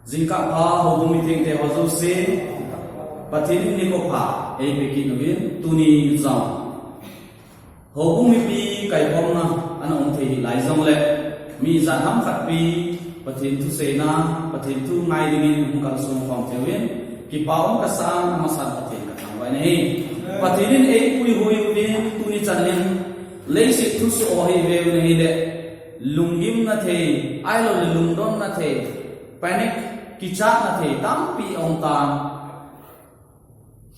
Jingka pa hobung meeting te hozo se patini ni ko pa e beki nuin tuni zam hobung mi pi kai pom na ana ong the lai zong le mi za ham khat pi patin tu se na patin tu ngai dingin hum kal sum khom thewin ki paum ka san masan patin ka thang wai nei patinin e pui hui win tuni chanlin leisi thu so hi ve nei le lungim na the ai lo lungdon na the panic kicha na the tampi ong ta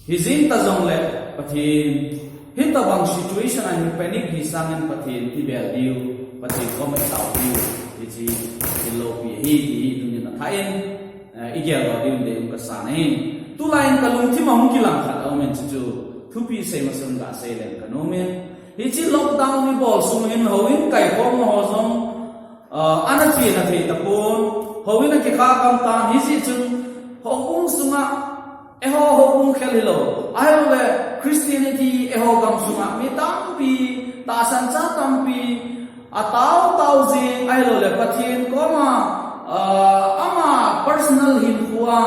hizin ta zong le pathin hita bang situation an panic hi sangen pathin ti bel diu pathin ko ma tau diu ji lo pi hi dunia na thain igel lo diu de ka sa nei tu lain ka lung thi ma hung ki lang khat au men chu thu pi se ma sun ga se len ka no men hi chi lockdown ni bol sum in hoin kai ko mo ho zong ana chi na the ta pon hoin na ke kha kam ta hi si chu hong sunga eho hong khel lo ai lo le Christianity eho gam sunga mi tam pi ta san cha tam pi atau tau jing ai lo le pathin ko ma ama personal hin huwa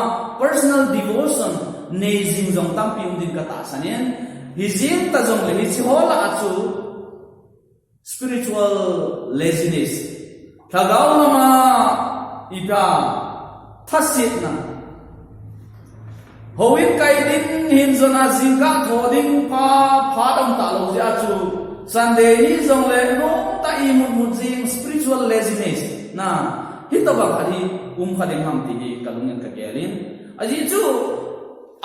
personal devotion nei jing jong tam pi din ka ta sanen hi jing ta jong le hi chi hola achu spiritual laziness thagau ma ipa thasit na hoin kai din hin zona jingka thoding pa phadam ta lo ja chu Sunday ni zong le no ta I mu jing spiritual laziness na hita ba khari khading ham ti kalungen ka gelin aji chu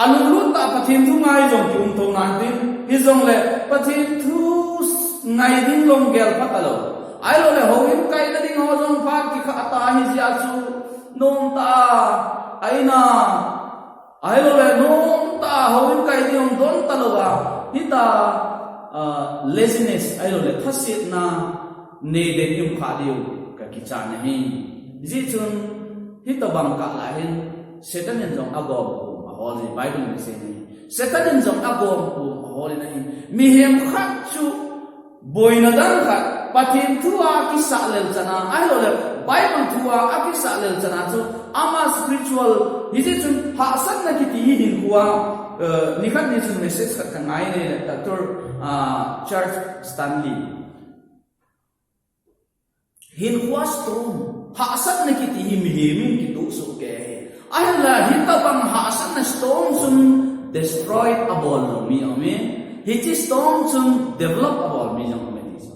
alulu ta pathin thu ngai zong ki thong na tin hi zong le pathin thu ngai ding long gel patalo ai lo le hoin kai na ding ho zong pa ki kha ta hi ja chu nom ta aina ai lo le nom ta hoin kai ding don ta lo ba hita laziness ai lo le thasit na ne den yum kha diu ka ki cha na hi ji chun hita bang ka la hin Satan en jong agom a holy Bible me se ni Satan en jong agom a holy na hi mi hem khat chu boina dan khat pathin thua ki sa lel chana ai lo le Bible thua a ki sa lel chana chu ama spiritual hi ji chun ha san na ki ti hin huwa ni khat ni chun message khat ka ngai ne Dr. Charles Stanley hin huwa stone ha san na ki ti hi mi min ki tu so ke ai la hita bang ha san na stone chun destroyed abol no mi ame hi chi stone chun develop abol mi jong me ti so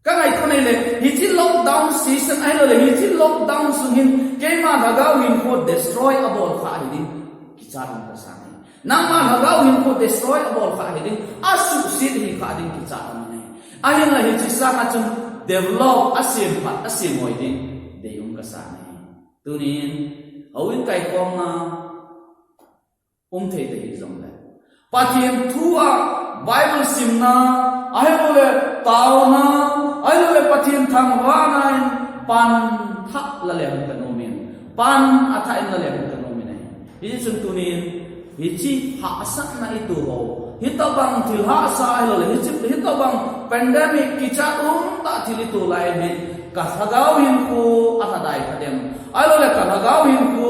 ka ngai ko nei le hi chi lockdown season ai lo le hi chi lockdown sung hin ke ma daga win ko destroy abol kha hi din ki cha ding ka sa nei nang ma daga win ko destroy abol kha hi din asu sit hi kha din ki cha ma nei ai la hi chi sa ma chun develop asim phat asim moi din de yung ka sa nei tunin awin kai kom na the te hi zong le pathian thua Bible sim na ai lo le taw na ai lo le pathian thang wa na pan tha la le ka no men pan atha in la le ka no men hi chun tunin hi chi ha sak na itu ho hita bang thil ha sa ai lo le hi chi hita bang pandemic ki cha ta thil tu lai me ka thagau hin ko atha dai kadem ai lo le ka thagau hin ko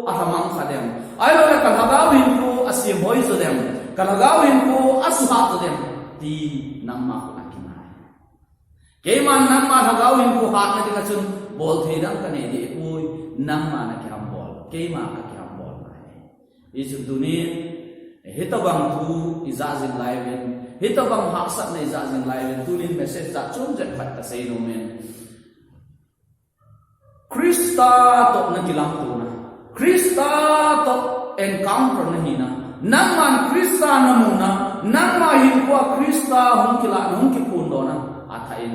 atha mang kadem ai lo le ka thagau hin ko asim hoi zo dem ka thagau hin ko asu ha zo dem ti nam ma ko akina ke man nam ma thagau hin ko ha na ti ka chun bol thei dang ka ne de ui nam ma na ki ham bol ke ma ka ki ham bol mai is dunia hita bang thu izazin live hita bang ha sat na izazin live tunin message ta chum jet phat ka sei no men Krista to na kilang tu na Krista to encounter na hina nang man Krista na muna nang ma hin ko Krista hung kila hung ki pun do na athain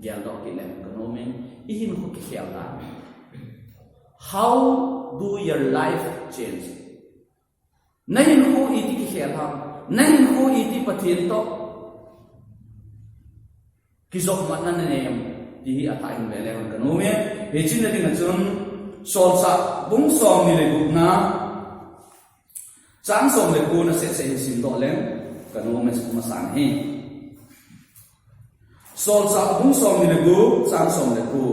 gel do ki lem ko no men ihin ko ki khel la how do your life change nahin ko iti ki khel ha nahin ko iti pathin to ki zok man na ne di athain vele ka no men he chin na ding chun sol sa bung som ni le gu na chang som le ku na se se sin do lem ka no men ma san hi sol sa bung som ni le gu chang som le ku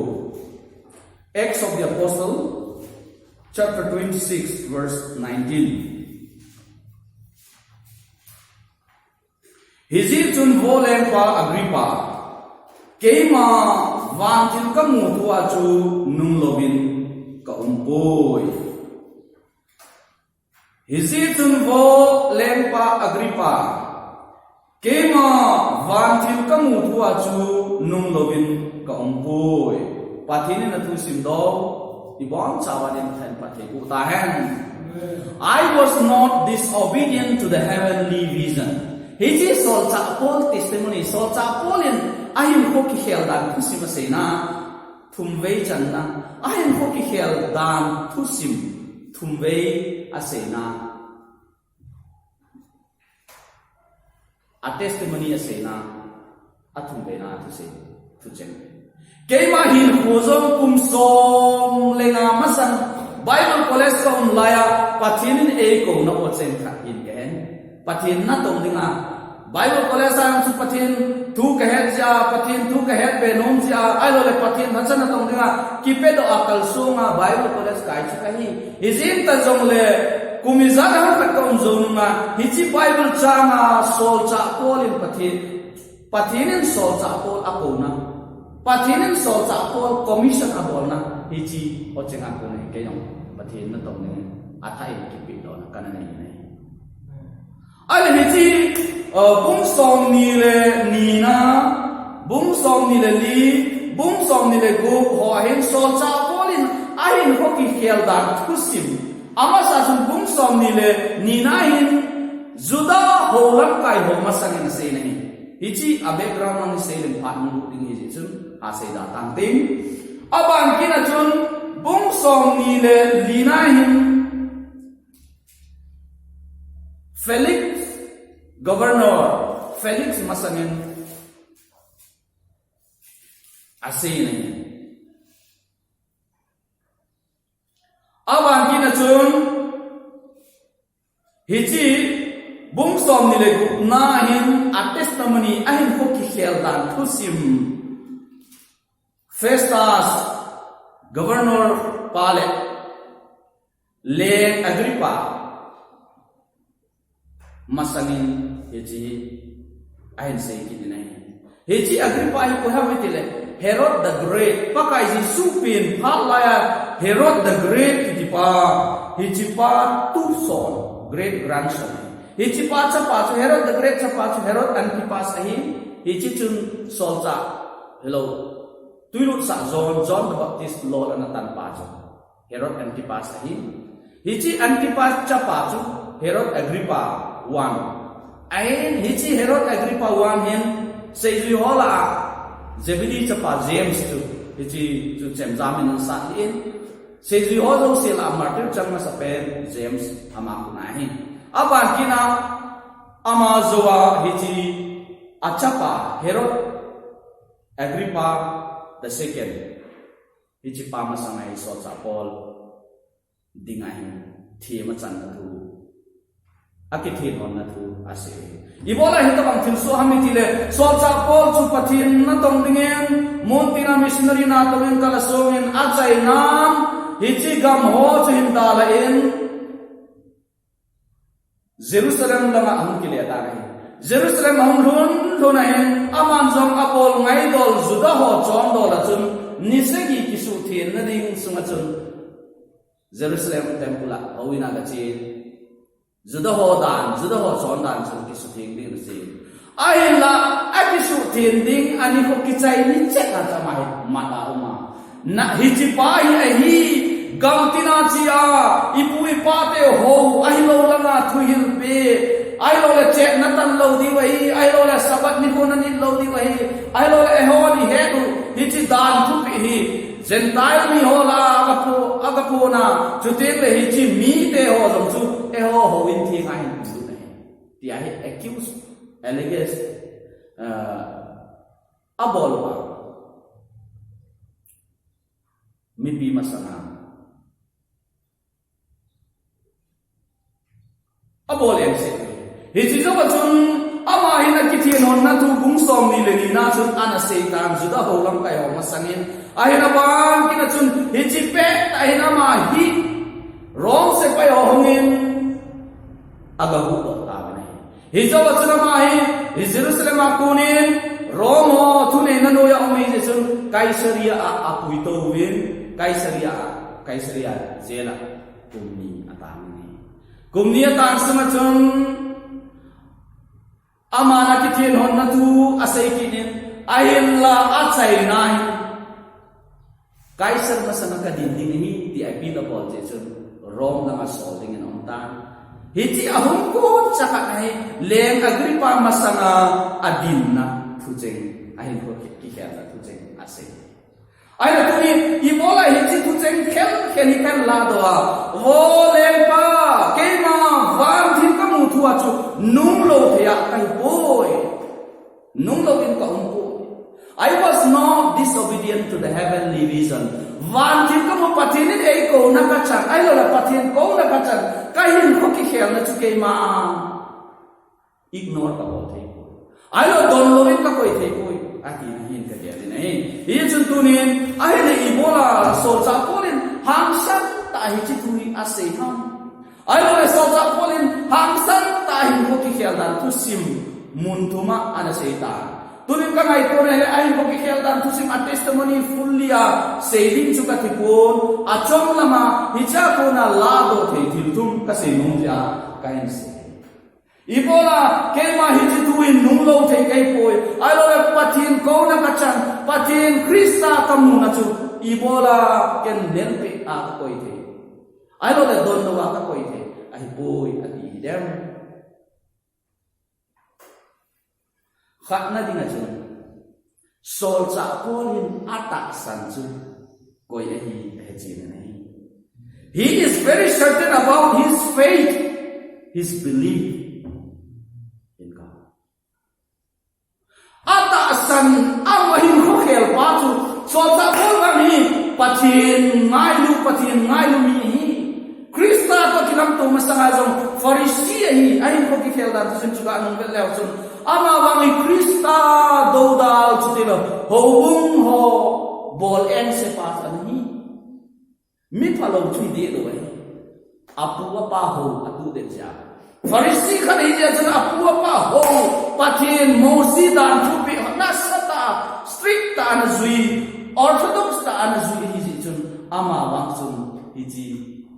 Acts of the Apostle, chapter 26, verse 19. Hizi chun volem pa Agrippa, keima vantil kamu tua chu nung lovin ka umpoi. Hizi chun volem pa Agrippa, keima vantil kamu tua chu nung lovin ka umpoi. Pathini na tu simdo ibon chawanin than pathe utahan. I was not disobedient to the heavenly vision. Hiji sol cha Paul testimony sol cha Paul in ayun ko ki hel dan kusima sena thumwei channa ayun ko ki hel dan thusim thumwei asena a testimony asena athumwei na thuse thuchen keima hin khozom kum som lenga masan Bible college ka laya pathinin e ko na ochen kha in gen pathin na tong dinga Bible college ang su pathin tu ka het ja pathin tu ka het be nom ja ai lo le pathin na chan tong dinga ki pe do akal su nga Bible college kai chu ka hi izin ta jong le kumiza ha ka kom zon ma hichi Bible cha nga sol cha Paul in pathinin sol cha Paul akona Pathinin sol cha Paul commission abolna hichi ochenga ko ne kayong pathin na tong ne athai ki pi do na kanana ne ai hichi bung song ni le ni na bung song ni le li bung song ni le go ho hin sol cha Paul in ai ho ki khel dan thusim ama sa sun bung song ni le ni na hin juda ho lam kai ho masang na se ne hichi a background ni se len phat mu ding hi chun aseda tang tim aban kina chun bung song ni le lina hin Felix governor Felix masanin asene aban kina chun hichi bung song ni le na hin a testimony ahin ko ki khel dan thusim Festus, Governor Pale, Le Agrippa, Masangin, Hichi, I say Kidney. Hichi Agrippa, I could have it. Herod the Great, Paka is Supin, Palaya, Herod the Great, Hichipa, two son, great grandson. Hichipa Chapatu, Herod the Great Chapatu, Herod Antipas Ahim, Hichichun Solta. Hello. Tuilut sa John the Baptist Lord anatan pajo Herod Antipas ahim hichi Antipas chapajo Herod Agrippa 1 ain hichi Herod Agrippa 1 hin seijui hola Zebedee chapa James tu hichi tu chemzamin sa in seijui hojo sila martir changma sa pen James ama kunahi aban kina ama zoa hichi achapa Herod Agrippa the second, hichi pama sangai sol cha Paul dingahin thema chan na thu akithi hon na thu ase ibola hita bang thil so hami tile sol cha Paul chu pathin na tong dingen montina missionary na tawin kala songin ajai nam hichi gam ho chu him dala in Jerusalem lama ang kile ta ngai Jerusalem hong lun ahin aman jong apol ngai dol juda ho chon dol achun nisegi kisu thin na ding sunga chun Jerusalem temple awina ga chi juda ho chon dan chun kisu thin ding si ai la akisu thin ding ani ko kichai ni chek na chamai mata uma na hichi pai ahi gamtina chia ipui pate ho ai lo langa thuil pe ai lo le check na tan lo di wahi ai lo le sabat ni ko na ni lo di wahi ai lo le ho ni he du hichi dan thu pi hi gentile mi ho la agapo na jute le hichi mi te ho jong chu e ho in thi ngai du ne ti ai accuse alleges abol wa mi bi masana abol em se hichi jo chun ama hina kithin hon na tu bung som ni le ni na chun ana se tan juda ho lam kai ho masangin ahina ban kina chun hi chi pe ahina ma hi rong se pai hongin aga hu to ta ne hi jo chuna ma hi Jerusalem akunin rong ho thune na no ya ome je chun Kaisaria apui to win Kaisaria jela kumni atang ni kumni atang sama chun amana ki thin hon na tu asai kinin ahin la achai nai Kaisar masana ka dinding hi ti IP da bol je chun rom na ma solding en onta hiti ahum ko chaka nai leng Agrippa masana adin na thujeng ahin ko ki kya ta thujeng asai ai na tuni ibola hiti thujeng khel la do a wo leng pa ke ma van thin ka mu thu a chu nung lo thea kai boy nung lo in ka I was not disobedient to the heavenly vision. Van tim ka mo patinin ei ko na ka chan. Ai lo la patin ko na ka chan. Kahin ko ki khel na chu ke ma. Ignore ka bo thei ko. Ai lo don lo in ka koi thei ko. Ati hin ka dia din ai. Ye chun tunin ai le ibola so cha polin hang san ta hi chi tui ase ham. Ai lo le so cha polin hang san ta hin ko ki khel dan tu sim mun thuma ana seita. Tunin ka ngai ko ne ai ko ki khel dan thusim a testimony fully a saving chu ka tipon a chom lama hicha ko na la do thei thil thum ka se nung ja kain se ibola ke ma hichi tuin nung lo thei kai poi ai lo pathin ko na ka chan pathin Krista kamu na chu ibola ken nen pe a ka koi thei ai lo le don no wa ka koi thei ai poi ati dem khát na đi ngay chung, sol cha polin ata sanju, koi hi hejin này. He is very certain about his faith, his belief in God. Ata san amahin ko khel pa chu, sol cha pol kami pathin ngai lu mi hi. Krista to kinam to masanga jong Pharisee hi ahin ko ki khel dan sun chu ga nong vel lew chun. Ama wangi Krista dodal chutilo hobung ho bol en se pasan hi mi phalo chui de do ai apu pa ho atu de ja Pharisee khani je chun apu pa ho pathin mosi dan chu pi na sata strict ta na zui orthodox ta na zui hi chun ama wang chun hi ji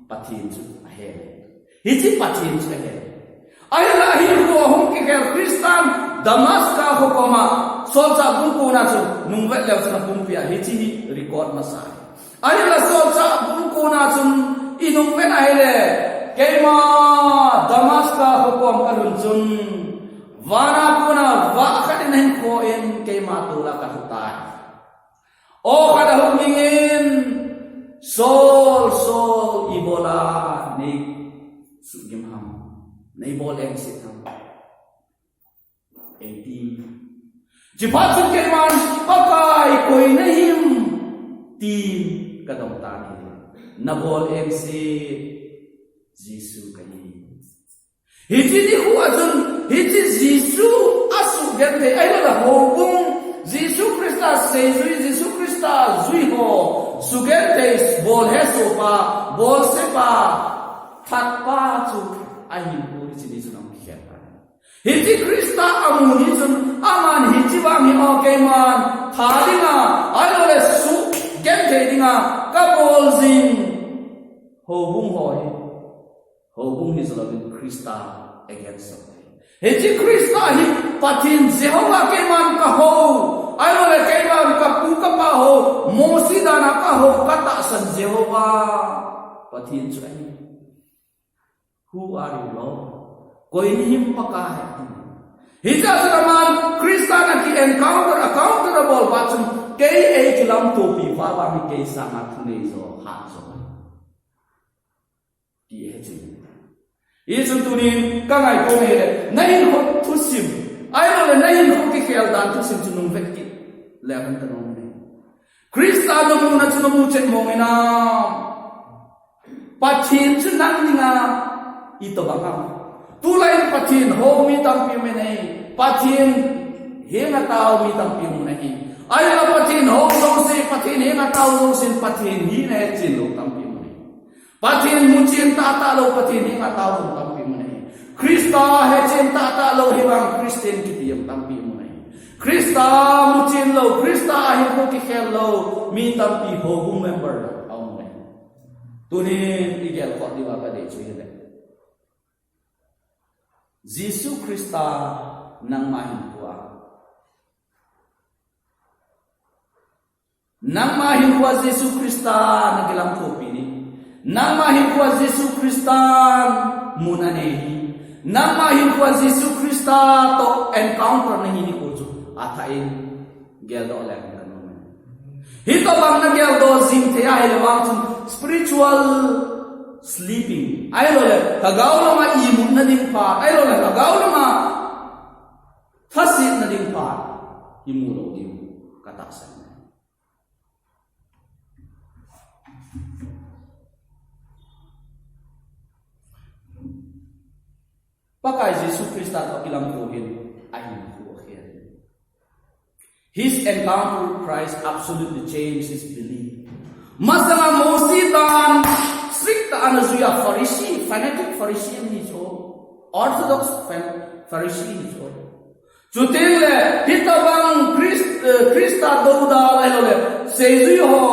pathin chu he hi ji pathin chu he ai la hi ko hong ki kel Kristan Damaska ko koma solsa bun ko na chu nung vet lew sa bun pia hi chi record ma sa ai la solsa bun ko na chu inung ven ai le keima Damaska ko kom alun chun wana ko na wa khat nen ko en keima tu la ka ta o kada hum ngin sol ibola ni sugim ham nei bol em sit ham eti jipat sun ke man pakai koi nahim tin kadam ta ni na bol em se Jisu kai hiji ni huwa jun hiji Jisu asu gante ai la ho bung Jisu Krista se Jisu Krista zui ho sugente bol he so pa bol se pa that pa chu ai hu ji ni sunam khe hiji Krista amuni jun aman hiji wa mi o ke man thadinga ai lo le su gente dinga ka bol jing ho bung hoi ho bung ni zalabin Krista against hiji Krista hi pathin Jehovah ke man ka ho ai lo le ke man ka pu ka pa ho mosi dana ka ho kata san Jehovah pathin chu ai who are you Lord koi ni him paka hai hija saraman Krista na ki accountable bachun ke ei kilam to pi fa ba mi ke sa na thune zo ha zo ti he chi Yesu tunin ka ngai ko me le nai ho thusim ai lo le nai ho ki khel dan thusim chunung vet ki le han ta no ne Krista no mu na chunu mu chet mo ina pathin chu nang ninga ito bangam tulay pathin ho mi tam pi me nei pathin he na tao mi tam pi mo nei ai la pathin ho song se pathin he na tau song sin pathin hi na chin lo tampi mane pathin mu chen ta lo pathin he na tau song tampi mane Krista he chen ta lo hi bang Christian ki tiam tampi mane Krista mu chen lo Krista hi ko ki khel lo mi tampi ho gu member au mane tunin igel ko di ba de chui de Jesus Krista nang mahin kuwa nang mahin kuwa Jesus Krista nagilang kopi ni nang mahin kuwa Jesus Krista munanehi nang mahin kuwa Jesus Krista to encounter na hini kujo atain geldo lang kanon hito bang na geldo zing te ay lawang spiritual sleeping ay lole kagaw na ma imun na ding pa ay lole kagaw na ma thasit na ding pa imulo dim kataksan pakai Jesus Krista to ilang kuhin ay kuhin his encounter with Christ absolutely changed his belief masanga mositan strict anazuya Pharisee fanatic Pharisee ni jo orthodox Pharisee ni jo Jutile hitabang Krista douda lele seju ho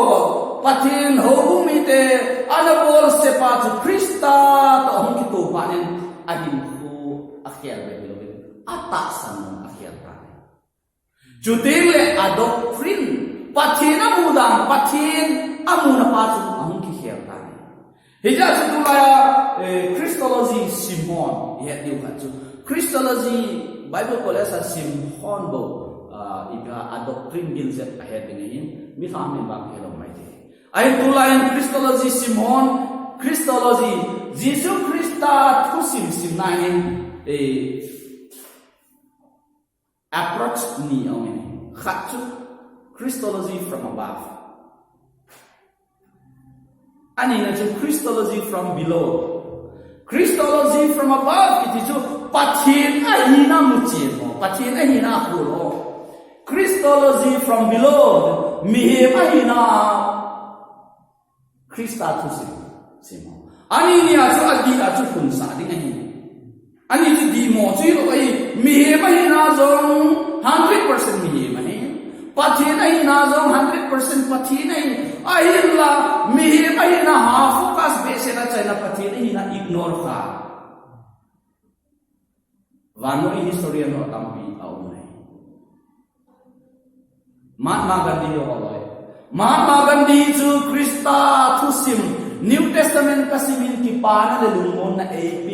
patin ho mite anabol sepa Krista to hong kito panen ahin ko akhir belo atasan akhir panen Jutile adoctrine patina mudang patin amuna pasu hong kikhir panen hija chutulaya Christology Simon ye diu khachu Christology Bible college Simon bo iga adoctrine gilzet ahead in mi family bang hello mai de ai tulain Christology Simon Christology Jesus Christa thusim simnain approach ni amen khachu Christology from above ani na Christology from below Christology from above it is pathin ahina muchin pathin ahina hulo Christology from below mihem ahina Krista thusim simo ani ni asu adi asu kunsa ding ahi ani ji di mo chi ro ai mihem ahina zong 100% mihem ahi pathin ahina zong 100% pathin ahi la mihem ahina ha focus base na china pathin ahina ignore ka Vano historian no tampi au nai. Mahatma Gandhi yo aloy. Mahatma Gandhi chu Krista thusim New Testament kasimin ki pana le lumon na AP.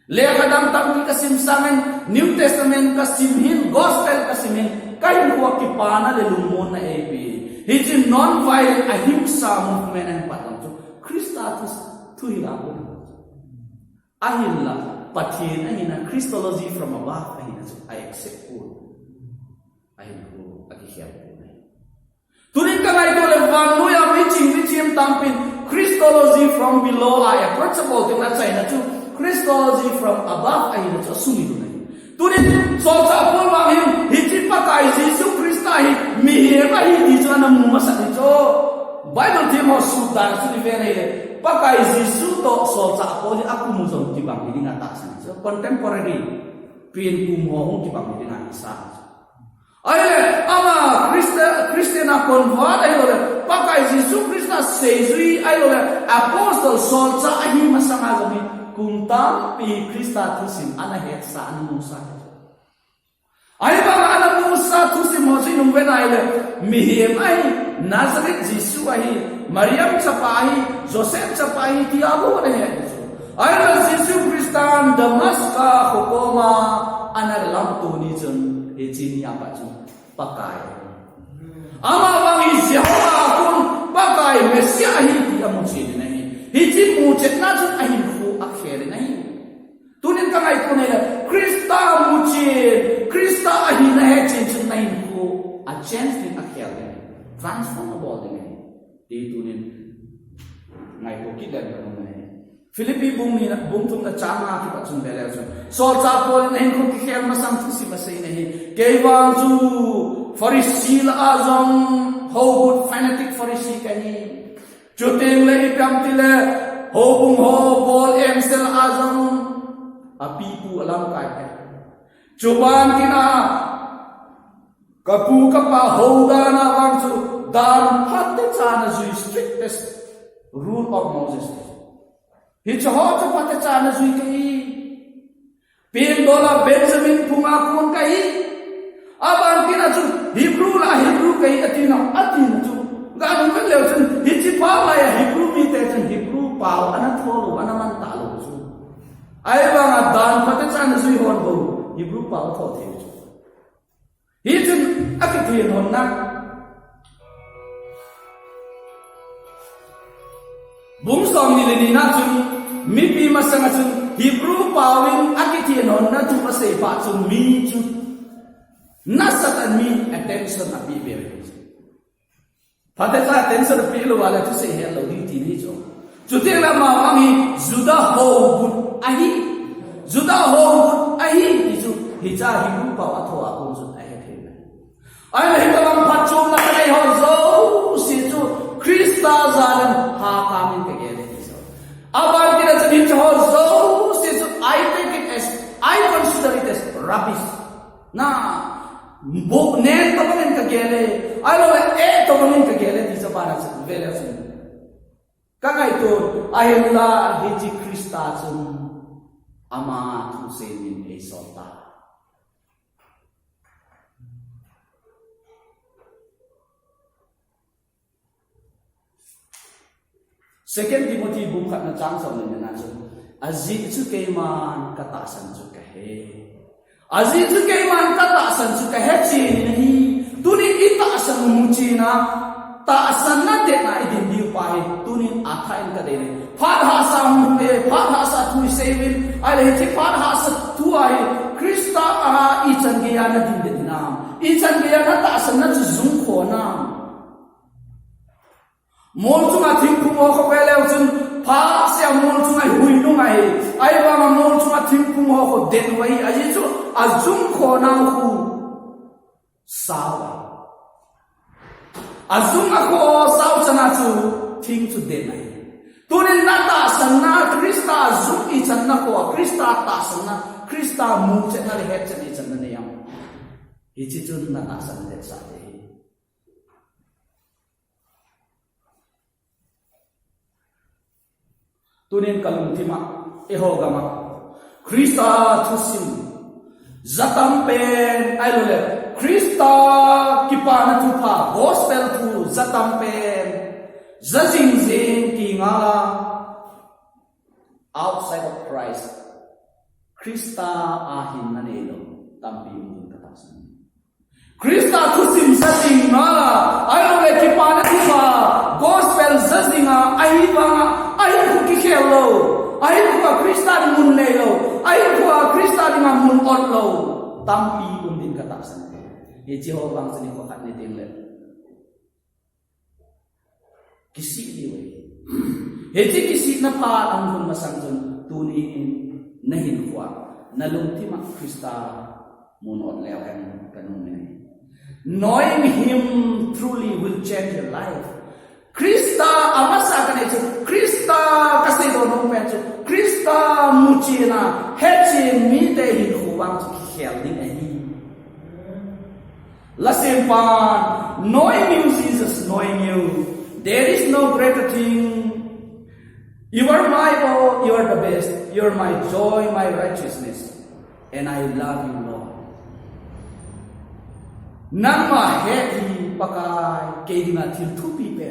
Le kadam tampi kasim samen New Testament kasimhin gospel kasimin kain ko ki pana le lumon na AP. His non-violent ahimsa movement and pattern chu Krista thuhila ko. Ahilla pathin ahina Christology from above ahina I accept ko ahina ko akihya ko tunin ka ngai ko le vanu ya michim tampin Christology from below I approachable to na china to Christology from above ahina to sumi do nai tunin so sa pol wa him hichi pakai Jesus Christa hi mi he ba hi di chana mu masa ni cho Bible themo sudan su di ve nei le pakai Jesus to so sa pol aku mu so ti bang ni ngata san so contemporary pin kumo hong ti bang ni ngata sa ai ama Christian convert ai le pakai Jesus Christa sezui ai le apostle so sa hi masama zami kunta pi Krista thusim ana het sa anu musa ai ba ana musa thusim mo sin umben ai le mihem ai Nazareth Jesus ai Maryam chapai Joseph chapai tiago ne ai la Jesus Christan Damaska hukoma ana lam tu ni chen e chin ya ba chu pakai ama bang Jehovah kun pakai Mesiah hi dia mo chin nei hi chi mu chet na chu ai khu akher nei tunin ka ngai ko nei Krista mu chin Krista ai na he chin chin nei khu a chance ni akher nei transformable nei ti tunin ngai ko ki dan ka nei Philippi bung ni bung tum na changa ki patsun bele so cha pol nei ko ki khel masam thusi masai nei ke wang chu Pharisee la azong ho good fanatic Pharisee kani chuting le ipam tile ho bung ho bol emsel azong apipu alam kai hai chuban kina kapu kapa ho dana wang chu dan hatte chana zui strictest rule of Moses hi chaho chapate chana zui kai pin dola Benjamin punga kun kai aban kina chu Hebrew kai atina chu ganun kan leo chen hi chi pa la ya Hebrew mi te chen Hebrew pa ana tholu ana man ta lo chu ai ba nga dan pate chana zui hon bo Hebrew pa tho the chu hi chen akiti hon na bung som ni le ni na chu mi pi ma sang chu Hebrew pawin akiti hon na chu pa se pa chu mi chu nasatan mi attention na pi be phate ka attention pi lo wala chu se he lo di ti ni chu chu te la ma ma mi juda ho bun ahi ti chu hi cha Hebrew pa wa tho a kun chu ai he the ai la hi ka bang phat chu na kai ho zo si chu Krista zalan ha ka min ke ge le ti so abar ki na chu ho zo si chu I consider it as rubbish na bok ne to men ka gele ai lo e to men ka gele ti sa para sa vele sa ka ngai to ai la hi ji Krista chun ama thu se min e sota Second Timothy bung khat na chang som ne na chu azi chu ke man ka ta san chu ka he Aziz ke man ka ta san chu ka he chi ni tuni ita san mu chi na ta san na de na idin diu pa he tuni atha in ka de ne phat ha sa mu de phat ha sa tu se win ai le chi phat ha sa tu ai Krista a I chan ge ya na din de na I chan ge ya na ta san na chu zum kho na mol chu ma thing khu mo ko pe le chun pha se mol chu ai hui nu mai ai ba ma mol chu ma thing khu mo ko den wai ai chu azum kho na khu sawa azum ko saw chana chu thing chu den ai tunin na ta san na Krista azum I chan na ko Krista ta san na Krista mu chen na le het chen I chan na ne yam hi chi chu na ta san de sa de tunin kalum thima eho gama Krista thusim zatam pen ailole Krista kipana thu pha gospel thu zatam pen zajing jing ki nga outside of Christ Krista ahin nanelo tampi mun katasan Krista thusim zajing na ailole kipana thu pha gospel zajinga aiba ai ku ki khelo ai ku Krista mun le lo ai ku Krista ni ma mun on lo tampi um din ka ta san e Jehovah bang sini ko khat ne tin le kisi ni we he ti kisi na pa ang hun masang jun tuni nahin kwa na lung ti ma Krista mun on le kanun ne knowing him truly will change your life Krista amasa kane chu Krista kasi do no pe chu Krista muchina hechi mi te hi khubang chu khel ding ai la sempan knowing you Jesus knowing you there is no greater thing you are my all you are the best you are my joy my righteousness and I love you Lord nama hethi pakai kedina thil thu pi pe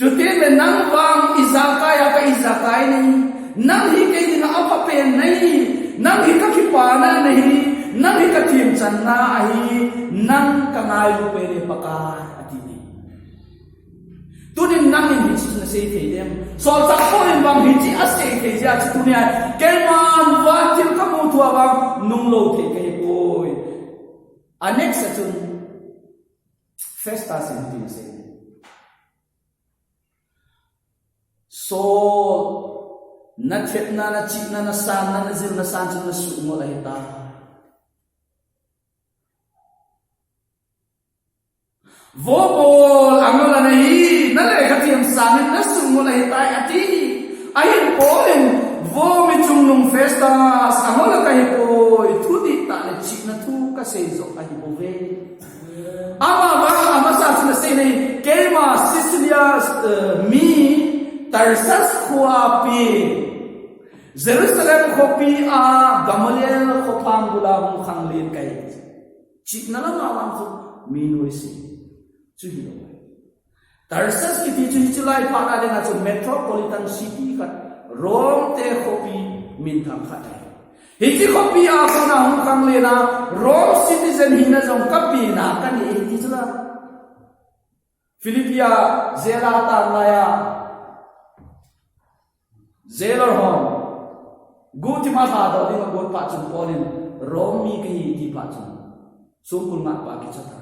Chutin le nang wang izakai ka izakai nahi nang hi ke ding apa pen nahi nang hi ka khipana nahi nang hi ka thim channa hi nang ka ngai lu pe ne paka ati ni tunin nang ni chi na sei the dem so sa ko in bang hi chi ase ke ja chi tunia kelman wa til ka mu thua bang nung lo the ke koi anex chun festa sentin se so na thet na chi na san na zil na san chu na su mo la hita vô bol angol anahi na le khatiam samin na sumol ai tai ati ahin polin vô mi chungnung festa angol ka hi poi thudi ta le chi na thu ka sei zo ai bove ama sa na sei nei kema Sicilia mi Tarsas khuapi Jerusalem khopi a Gamaliel khopang gulam khanglin kai chi na la ma tu mi noi si Tarsas kiti chulai pana denga chu metropolitan city ka Rome te khopi min thang khatai hiti khopi a kana hung kang le na Rome citizen hina jong kapi na kan ni hiti chula Philippia zela ta laya zeler home guti ma tha do dinga gon pa chung polin Rome mi ki hiti pa chung sungkul mat pa ki chata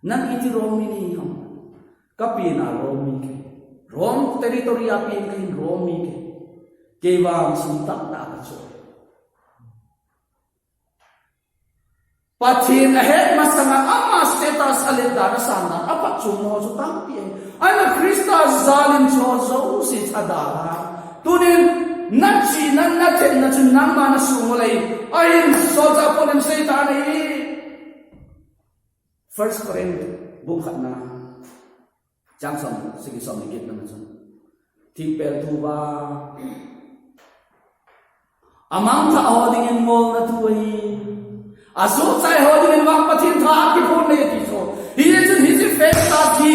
nan iti Rome ni ham kapina Rome ke Rome territory apin ke Rome ke kewam sintak ta ka cho pathin ahead masanga ama status alenda na sana apa chumo so tampi ana Krista zalim cho zo si adala tunin nachi nan naten na chun namba na sumulai ayin soja polim seitani First Corinthians book na Trang som sige som ni git naman so tipel tuba amang tha hoding in mol na tuai aso sai hoding in wang pathin tha ki phone ne ti so hi is face ta ki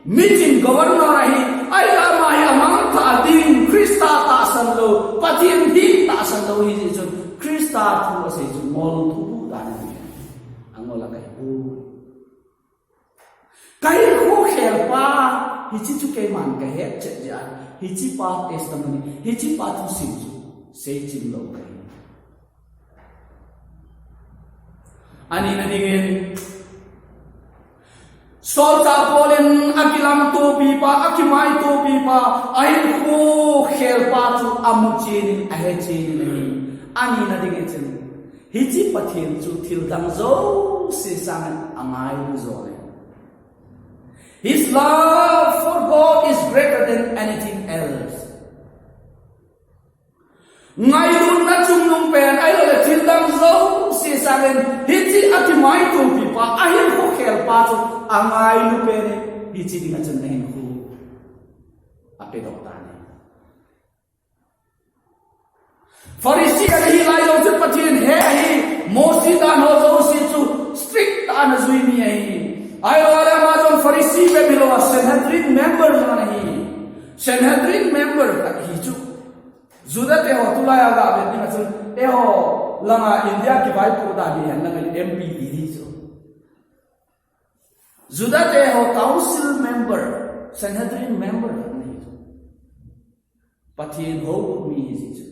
meeting governor rahi ai ama hi amang tha ding Krista ta san lo pathin hi ta san lo hi is Krista thu ase ju mol thu da na angol la kai bu kai khu khel pa hi chi chu ke man ka he che ja hi chi pa testimony hi chi pa thu sim chu se chim lo kai ani na dingin sol ta polen akilam to pi pa akimai to pi pa ai khu khel pa chu amu chin a he chin ni ani na dingin chen hi chi pathin chu thil dang zo se sang amai zo His love for God is greater than anything else. Ngay luôn na chung nung pen ay lo thil dang zo si sagen hiti ati mai tu pi pa ahin ko khel pa chu angai lu pen hiti ding achun nei khu ape dok ta ne Pharisee hi lai lo chu pathin he hi mosi dan ho zo si chu strict an zui mi ai ai wala ma jon Pharisee pe bilo Sanhedrin member jana hi Sanhedrin member hi chu juda te ho tulaya ga be ni chu e ho lama India ki vai ko da ni han na MP hi chu juda te ho council member Sanhedrin member ni chu pathin ho mi hi chu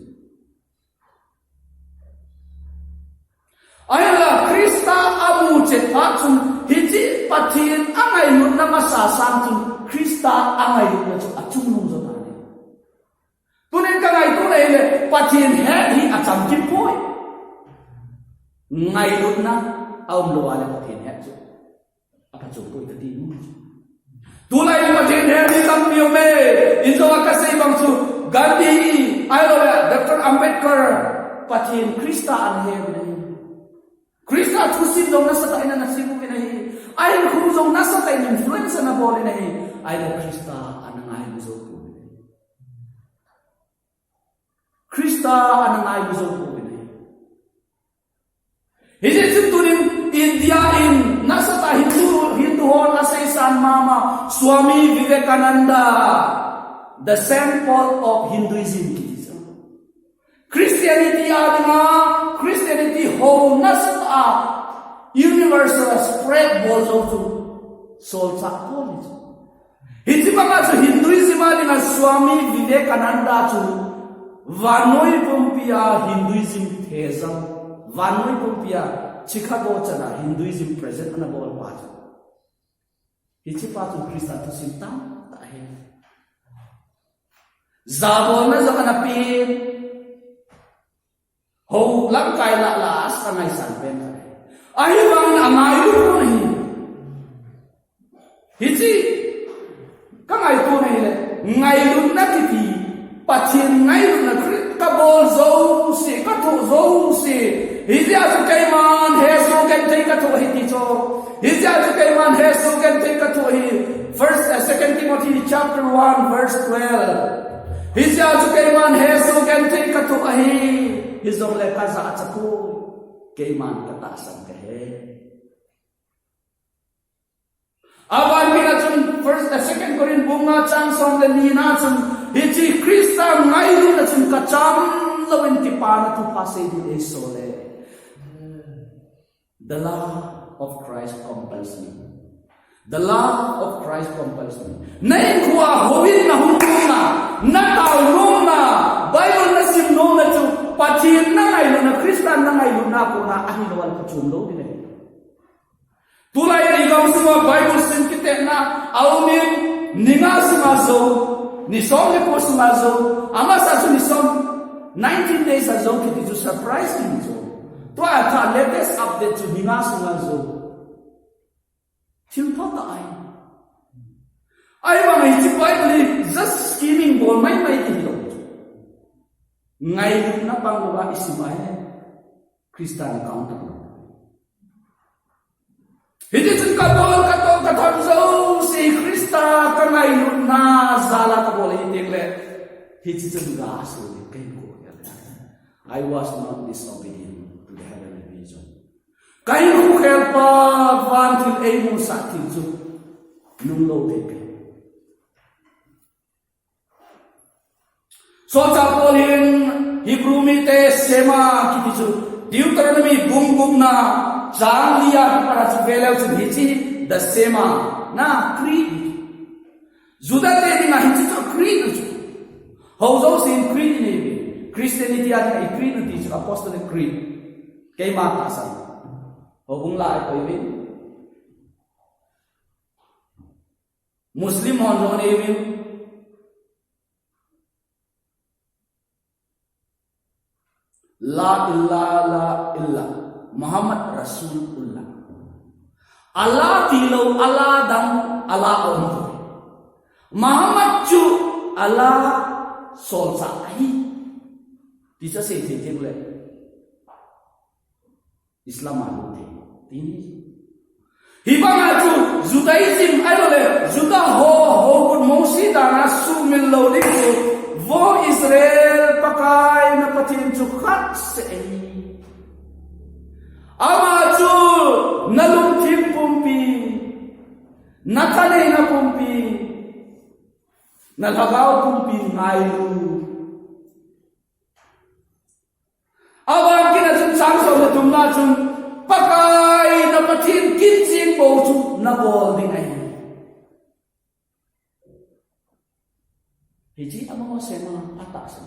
ai la Krista amu che pa chung hiji pathin angai lut na masa sam chung Krista angai lut na chu achung nung zo ta ne tunen ka ngai tu le pathin he hi acham ki poi ngai lut na aum lo ale pathin he chu apa chu poi ta ti nu tu lai pathin he ni sam piu me in zo ka sei bang chu Gandhi ai lo Dr. Ambedkar pathin Krista an he ne Krista thusim dong na sa ta ina nasimu kinahi ay khum dong na sa ta influence na bole nahi ay lo Krista anangai buzo ko Krista anangai buzo ko nahi hijit tunin India in nasa ta Hindu hon asay san mama Swami Vivekananda the sample of Hinduism Christianity adinga Christianity whole nasa universal spread bozo to soul college hiti mga sa Hinduism adinga Swami Vivekananda chu vanoi pumpia Hinduism thezam vanoi pumpia Chicago chana Hinduism present na bol pa hiti pa tu Krista tu sintam ta he zabon na zakana pin ho lang kai la las angai san pen ai wang angai lu ni hichi ka ngai tu nei le ngai lun na ti pathin ngai lun na ka bol zo si ka thu zo si hichi a kai man he so kan thei ka thu hi ti cho hichi a kai man he so kan thei ka thu hi first 2 Timothy chapter 1 verse 12 hichi a kai man he so kan thei ka thu hi hizong le ka za cha ku kai man ka ta san ka he awan mina chun first 2 Corinthians bunga chang som le ni na chun hichi Krista ngai lu na chun ka cham lawin ti pa na tu pa se di so le the love of Christ compels me. The love of Christ compels me. Nay kuwa howin na hununa na taulong na Bible na simno na chu pathin na ngai lu na Krista na ngai lu na ko na ahi lawal ko chun lo ni tulai ni gam sima Bible sin kite na aumin ninga sima zo ni som le ko sima zo ama sa ni som 19 days ago kiti to surprise ni zo to ata latest update to ninga sima zo til thot ai ba mai ti Bible just scheming bol mai ti lo ngai na pang ba isimai Christian counter Hiti chun ka thon zo si Krista ka ngai lu na zala ka bol hi tek le hiti chun ga su kai ko I was not disobedient to the heavenly vision kai ku khel pa van thil ei mu sa thil chu nung lo te pe so cha bol hin Hebrew mi te sema ki chu Deuteronomy bung na Jang liya para sa velaw sa hichi the sema na creed. Juda te di na hichi to creed ju. Howzo sin creed ni Christianity at ay creed ni ju apostolic creed. Kay matasan. Hobung la ko yun. Muslim hon ron yun. La ilaha illa Muhammad Rasulullah Allah tilau Allah dan Allah om Muhammad chu Allah sol sa ai bisa se je le Islam alu ini hibang chu Judaism ayo le Juda ho bun mosi dana su min lo li vo Israel pakai na patin chu khat se Amaju nalum tim pumpi nakane na pumpi nalagaw pumpi ngailu awan kina chun samso na tumna chun pakai na patin kinjin bo chu na bol ding ai hiji amamo sema atas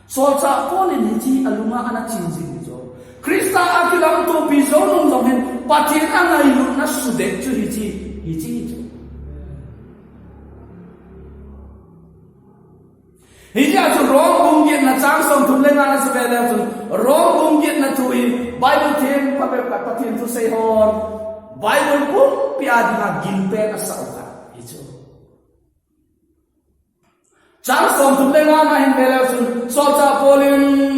so cha polin hiji aluma ana chinjin jo Krista akilang to bizonong zohin patin angai lu na sudek chu hiji chu hiji chu rong bungit na chang som thum le na sa bele chu rong bungit na thui Bible them patin tu say hon Bible ko piadi na gimpe na sa uka hiji chang som thum le na hin bele chu so cha polin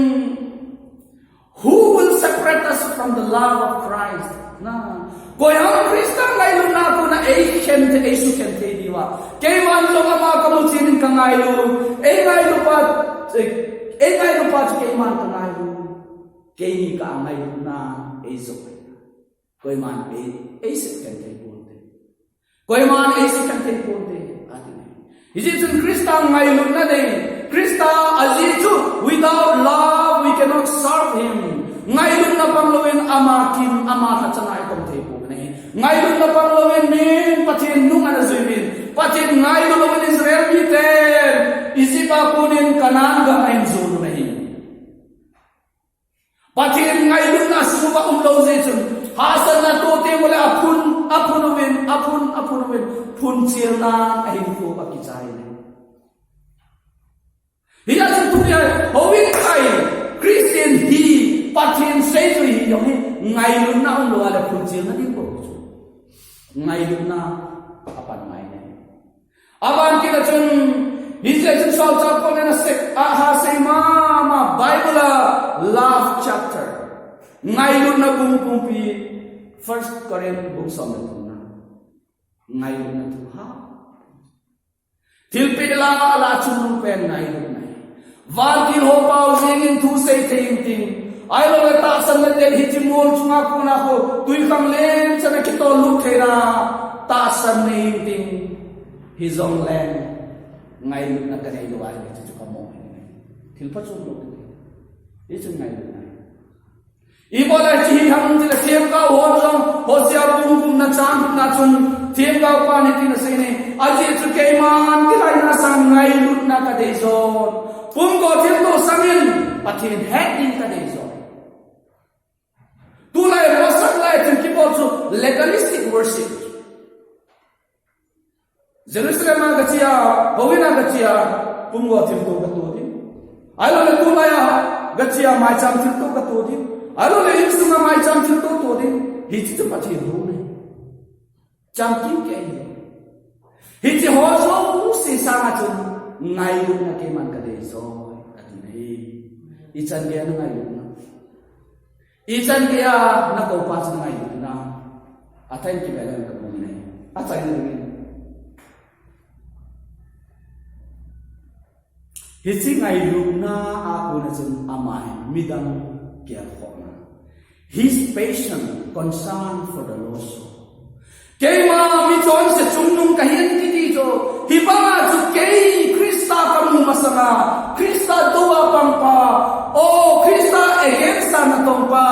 who will separate us from the love of Christ? Na, koyang Krista ngailu na ko na Asian te Asu ken te diwa. Kay man lo nga mga kamutsinin ka ngailu, ngailu pa kay man ka ngailu. Kay ni ka ngailu na Asu. Koy man Asu ken te punte. Koy man Asu ken te punte. Isipin Krista ngailu na din. Krista azizu without love we cannot serve him. Ngayon na panglawin amakin ama katsangay kong tepo ni. Ngayon na panglawin min patin nung anazumin. Patin ngayon na Israel biten. Isipa kunin kanan gamayin zulu na hin. Patin ngayon na sumuba umlaw zitsun. Hasan na tote wala apunumin. Puncir na ahin ko pakitsahin. Hiya tentunya howin kai Christian hi patin seju hi yohi ngailun na ulo ala puncil na din ko ngailun na apa ngai aban kila chun hije chun sol chap ko na se ha se ma Bible love chapter ngai lu na bung pi 1 Corinthians book som na ngai lu na tu ha til pe la ala chun pen ngai lu nai van kin ho pau jing in thu se thing ting ai lo ta san na tel hi chimol chunga ko na ko tui kam len chana ki to lu thera ta san nei ting his own land ngai lu na ka nei lo ai chu ka mo til pa chu lu ni chu ngai lu nai i bola chi ham ti la thiam ka ho jong ho sia pum na chang na chun thiam ka pa ni ti na se ne aji chu ke man ki lai na sang ngai lu na ka dei zon pum ko thiam to sangin pathin het din ka dei zon tu lai ro sang lai tin ki bol chu legalistic worship Jerusalem na gachia howina gachia pum go thiam to ka to din ai lo tu lai gachia mai cham thiam to ka to din alo le im sunga mai cham thil to din hi chi pa thi ro ne cham kim ke hi chi ho so si sa ma chun ngai lu na ke man ka de so ati nei i chan ge na ngai lu na i chan ge na ko pa chan ngai lu na atai ki bela ka mo ne atai ne hi chi ngai lu na a ko na chun amai midang kya khona his patient concern for the lost keima mi chon se chungnung kahin ki ti jo hibama chu kei krista kamu masanga krista doa pampa o krista against na tompa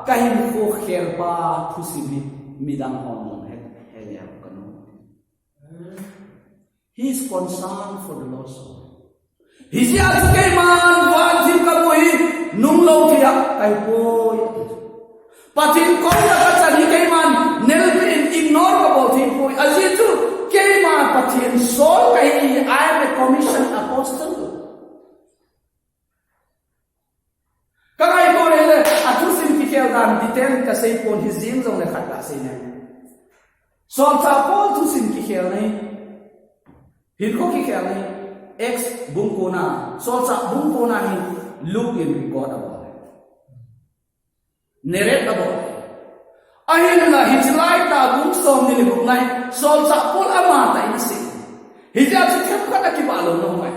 kahin ko khelpa thusibi midang hom he kanu his concern for the lost his ya chu keima wan jim ka moi nung lo thia kai poi pathin ko ya ka chani kai man nel in ignore ka bo thi poi aji tu kai man pathin so kai I am a commissioned apostle kai ko le atu sim ki kel dan detail ka sei pon his zim zong le khat ka sei ne so ta pol tu sim ki kel nei hin ko ki kel nei ex bung ko na so sa bung ko na hi look in record about it. Narrate about it. Ahin la hijlai ta bung som ni bung nai sol sa pol ama ta in si. Hija chi them ka ta ki ba lo no mai.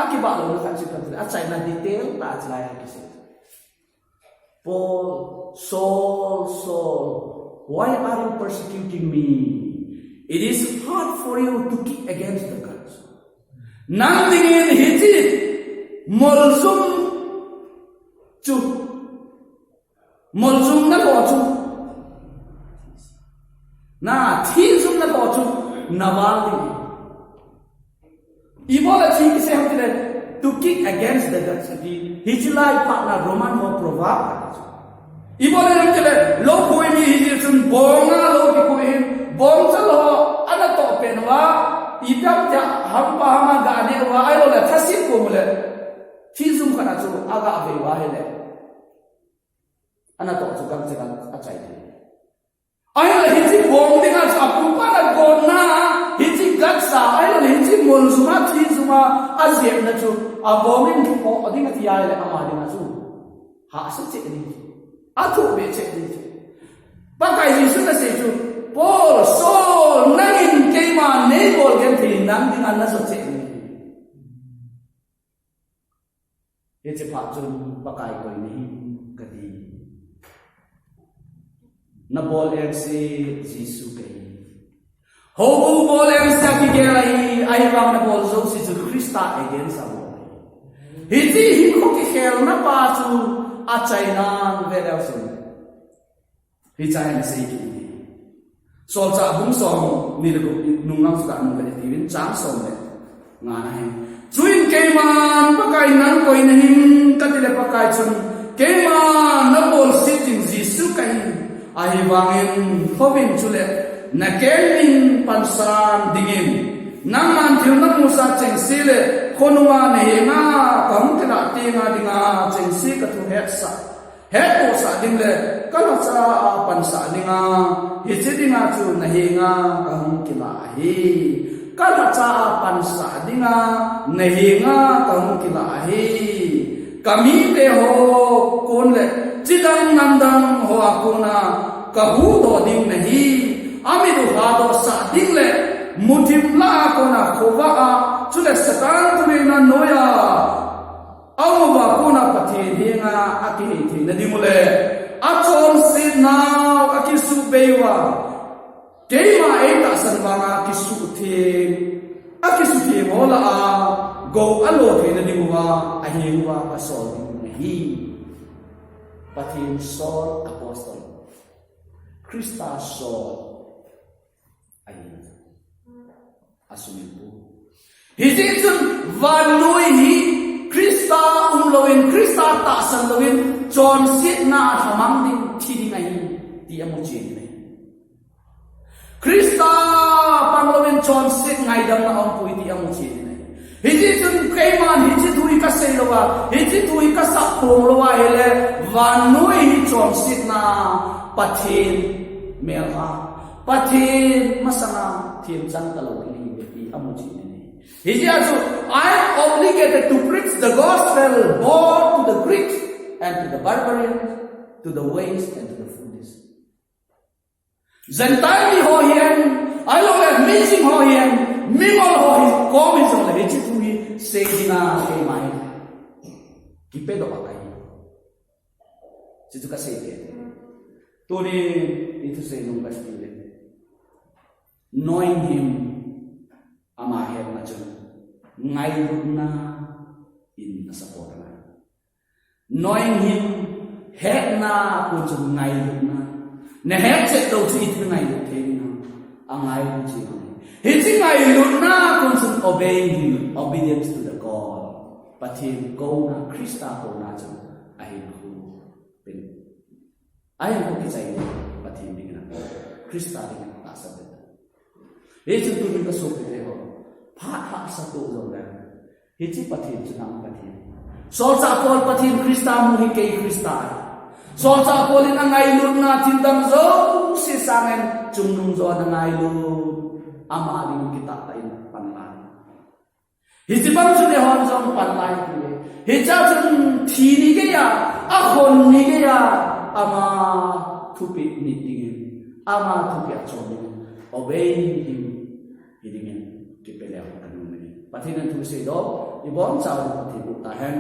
A ki ba lo no ka chi ka a chai na detail ta chlai ki si. Paul Saul why are you persecuting me? It is hard for you to kick against the gods. Nothing in hiji molsum chu molsum na ko chu na thi zum na ko chu nawal di ibola chi ki se hamtile to kick against the gods hijlai partner roman ho proverb ibola hamtile lo koi mi hi chun bonga lo ki koi bong chalo ana to penwa ipam ja hampa hama ga ne wa ai lo la thasin ko mule thi zum kana chu aga ave wa hele ana to chu kam che kan a chai the ai la hi chi bong dinga sa pu pa la go na hi chi gat sa ai la hi chi mol zuma thi zuma a zem na chu a bomin ko adinga ti ai le ama dinga chu ha sa che ni a thu be che ni ba kai ji su na se chu Paul Saul nangin keima nei bol gen thi nang dinga na so che ni ye che pha chun ba kai ko ni ka di na bol em se jisu kai ho bu bol em sa ki ge lai ai bang na bol zo si chu Krista again sa bo hi ti hi ko ki khel na pa chu a chai na ve da su hi chai na se ki sol cha bung som ni le ko nung nang su ka nung ka ti win chang som le nga na he chuin ke man pa kai nan koi na hin ka ti le pa kai chun ke man na bol si ting jisu kai ai wangin phobin chule na kemin pansan dingin nang man thil na musa cheng sile khonunga ne nga kam te na ti nga dinga cheng si ka thu het sa het ko sa ding le kana cha pansa dinga hi chi dinga chu na hi nga ka hum ki la hi kalacha pan sa dinga nehinga kang kilahi kami te ho kon le chidang nandang ho akuna kahu do ding nahi ami du ha do sa ding le mutim la kona khova a chule satan tu na noya aw ba kona pathe dinga akini thi na dimule achon sin now akisu bewa keima eta sanwanga kisu thi mola a go alo the na diwa ahiwa asol nahi pathin sol apostle Krista sol ahi asumipu hizitun vanoi hi Krista umloin Krista ta sanloin John sit na hamang din thidi ngai ti amuchi ne Krista pangloin John sit ngai dam na ampui ti amuchi ne hizitun kaiman hizitui ka seilowa hizitui ka sa ponglowa hele vanoi hi John sit na pathin melha pathin masana thim chan talokini ti amuchi ne he also I am obligated to preach the gospel both to the Greeks and to the barbarians, to the waste and to the foolish. Gentile ni ho hian I lo le missing ho hian mimol ho hi kom hi song le chi tu hi se dina ke mai ki pe do pakai chi tu ka se ke to ni itu se nung pas ni knowing him ama her na chun ngai na in support na knowing him het na ku chun ngai na ne het se to chi tu ngai lu the na angai chi he chi ngai lu na ku chun obeying him obedience to the God but him go na Krista ko na chun ai ku pen ai ko ki chai but him ding na Krista ding na sa de he chu tu ni ka so pe ho pha sa to lo da he chi pathin chu nang pathin so cha pol pathin Krista mu hi ke Krista so cha pol in angai lun na tin dam zo si sangen chung nung zo na ngai lu ama ding kita ta in pan lai he chi bang chu ne hon jong pan lai ku he cha chung thi ni ge ya a khon ni ge ya ama thu pi ni ding ama thu pi a chong obeying him hidingin kipeleo kanun ni pathinan tu se do ibon chau pathin ta hen